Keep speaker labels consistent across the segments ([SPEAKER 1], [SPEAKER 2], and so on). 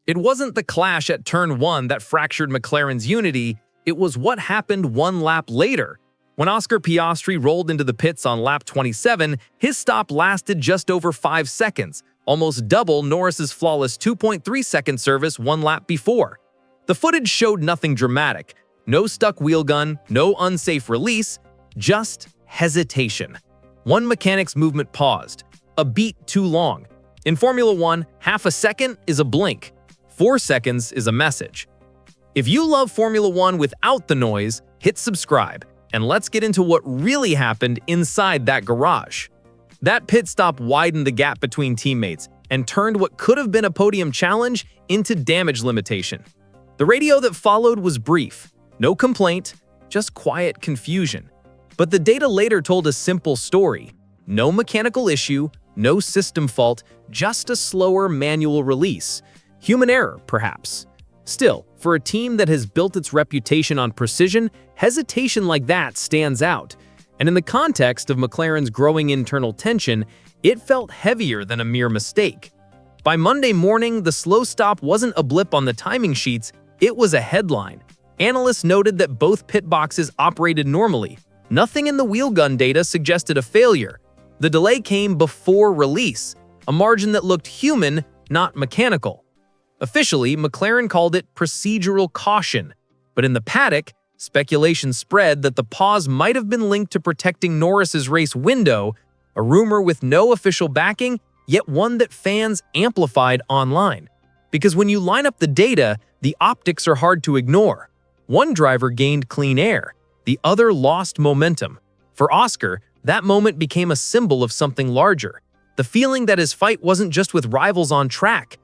[SPEAKER 1] It wasn't the clash at turn 1 that fractured McLaren's unity, it was what happened one lap later. When Oscar Piastri rolled into the pits on lap 27, his stop lasted just over 5 seconds, almost double Norris's flawless 2.3-second service one lap before. The footage showed nothing dramatic. No stuck wheel gun, no unsafe release, just hesitation. One mechanic's movement paused. A beat too long. In Formula 1, half a second is a blink. 4 seconds is a message. If you love Formula 1 without the noise, hit subscribe, and let's get into what really happened inside that garage. That pit stop widened the gap between teammates and turned what could have been a podium challenge into damage limitation. The radio that followed was brief. No complaint, just quiet confusion. But the data later told a simple story. No mechanical issue, no system fault, just a slower manual release. Human error, perhaps. Still, for a team that has built its reputation on precision, hesitation like that stands out. And in the context of McLaren's growing internal tension, it felt heavier than a mere mistake. By Monday morning, the slow stop wasn't a blip on the timing sheets, it was a headline. Analysts noted that both pit boxes operated normally. Nothing in the wheel gun data suggested a failure. The delay came before release, a margin that looked human, not mechanical. Officially, McLaren called it procedural caution, but in the paddock, speculation spread that the pause might have been linked to protecting Norris's race window, a rumor with no official backing, yet one that fans amplified online. Because when you line up the data, the optics are hard to ignore. One driver gained clean air, the other lost momentum. For Oscar, that moment became a symbol of something larger, the feeling that his fight wasn't just with rivals on track.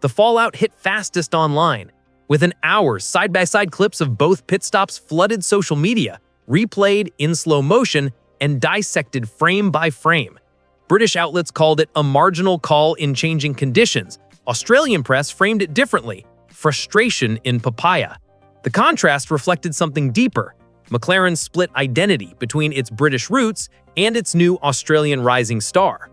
[SPEAKER 1] The fallout hit fastest online. Within hours, side-by-side clips of both pit stops flooded social media, replayed in slow motion, and dissected frame by frame. British outlets called it a marginal call in changing conditions. Australian press framed it differently: frustration in papaya. The contrast reflected something deeper: McLaren's split identity between its British roots and its new Australian rising star.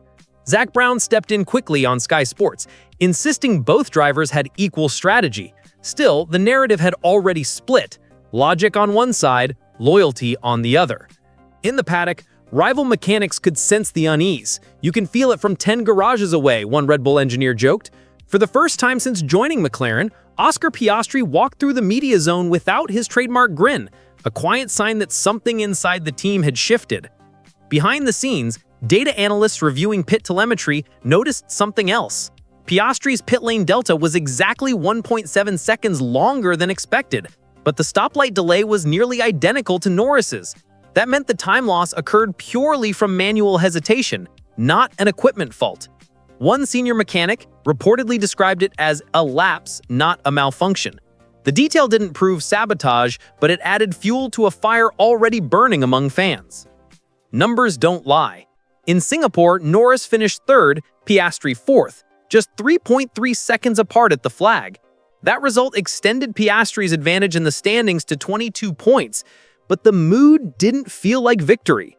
[SPEAKER 1] Zak Brown stepped in quickly on Sky Sports, insisting both drivers had equal strategy. Still, the narrative had already split: logic on one side, loyalty on the other. In the paddock, rival mechanics could sense the unease. "You can feel it from 10 garages away," one Red Bull engineer joked. For the first time since joining McLaren, Oscar Piastri walked through the media zone without his trademark grin, a quiet sign that something inside the team had shifted. Behind the scenes, data analysts reviewing pit telemetry noticed something else. Piastri's pit lane delta was exactly 1.7 seconds longer than expected, but the stoplight delay was nearly identical to Norris's. That meant the time loss occurred purely from manual hesitation, not an equipment fault. One senior mechanic reportedly described it as a lapse, not a malfunction. The detail didn't prove sabotage, but it added fuel to a fire already burning among fans. Numbers don't lie. In Singapore, Norris finished third, Piastri fourth, just 3.3 seconds apart at the flag. That result extended Piastri's advantage in the standings to 22 points, but the mood didn't feel like victory.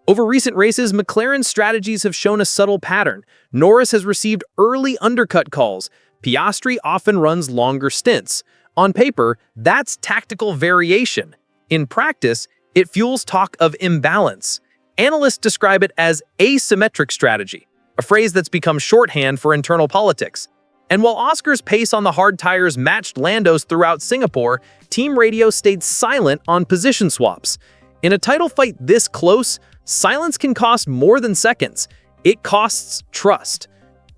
[SPEAKER 1] Over recent races, McLaren's strategies have shown a subtle pattern. Norris has received early undercut calls. Piastri often runs longer stints. On paper, that's tactical variation. In practice, it fuels talk of imbalance. Analysts describe it as asymmetric strategy, a phrase that's become shorthand for internal politics. And while Oscar's pace on the hard tires matched Lando's throughout Singapore, team radio stayed silent on position swaps. In a title fight this close, silence can cost more than seconds. It costs trust.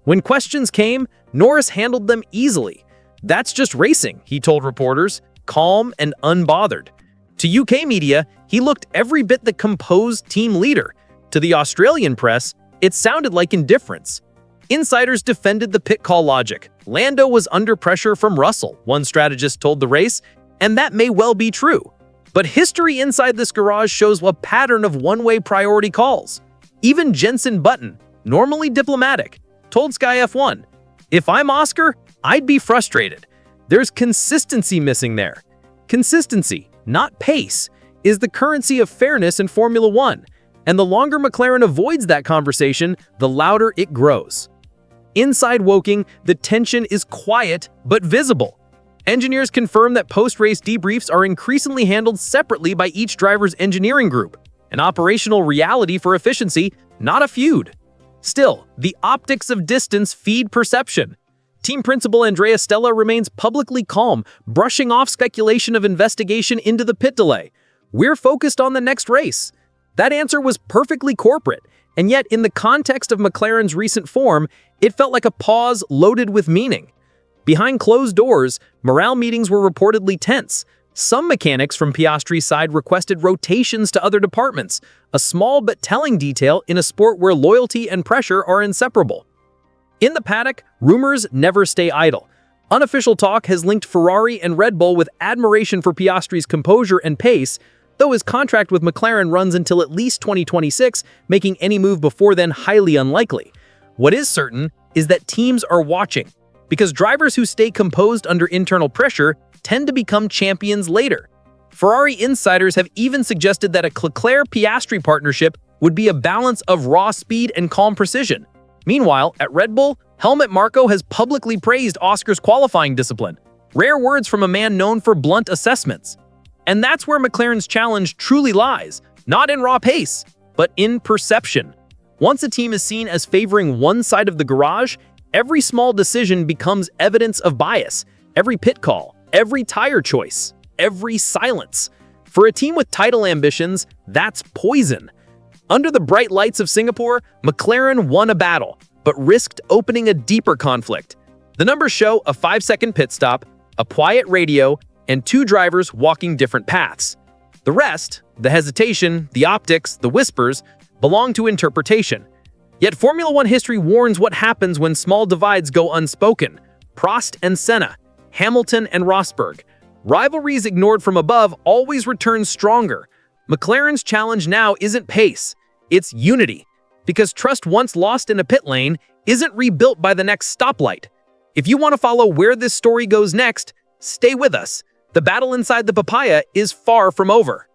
[SPEAKER 1] When questions came, Norris handled them easily. "That's just racing," he told reporters, calm and unbothered. To UK media, he looked every bit the composed team leader. To the Australian press, it sounded like indifference. Insiders defended the pit call logic. Lando was under pressure from Russell, one strategist told the race, and that may well be true. But history inside this garage shows a pattern of one-way priority calls. Even Jenson Button, normally diplomatic, told Sky F1, "If I'm Oscar, I'd be frustrated." There's consistency missing there. Consistency, not pace, is the currency of fairness in Formula 1, and the longer McLaren avoids that conversation, the louder it grows. Inside Woking, the tension is quiet but visible. Engineers confirm that post-race debriefs are increasingly handled separately by each driver's engineering group, an operational reality for efficiency, not a feud. Still, the optics of distance feed perception. Team principal Andrea Stella remains publicly calm, brushing off speculation of investigation into the pit delay. "We're focused on the next race." That answer was perfectly corporate, and yet in the context of McLaren's recent form, it felt like a pause loaded with meaning. Behind closed doors, morale meetings were reportedly tense. Some mechanics from Piastri's side requested rotations to other departments, a small but telling detail in a sport where loyalty and pressure are inseparable. In the paddock, rumors never stay idle. Unofficial talk has linked Ferrari and Red Bull with admiration for Piastri's composure and pace, though his contract with McLaren runs until at least 2026, making any move before then highly unlikely. What is certain is that teams are watching, because drivers who stay composed under internal pressure tend to become champions later. Ferrari insiders have even suggested that a Leclerc-Piastri partnership would be a balance of raw speed and calm precision. Meanwhile, at Red Bull, Helmut Marko has publicly praised Oscar's qualifying discipline. Rare words from a man known for blunt assessments. And that's where McLaren's challenge truly lies, not in raw pace, but in perception. Once a team is seen as favoring one side of the garage, every small decision becomes evidence of bias. Every pit call, every tire choice, every silence. For a team with title ambitions, that's poison. Under the bright lights of Singapore, McLaren won a battle, but risked opening a deeper conflict. The numbers show a 5-second pit stop, a quiet radio, and two drivers walking different paths. The rest, the hesitation, the optics, the whispers, belong to interpretation. Yet Formula One history warns what happens when small divides go unspoken. Prost and Senna, Hamilton and Rosberg. Rivalries ignored from above always return stronger. McLaren's challenge now isn't pace, it's unity. Because trust once lost in a pit lane isn't rebuilt by the next stoplight. If you want to follow where this story goes next, stay with us. The battle inside the papaya is far from over.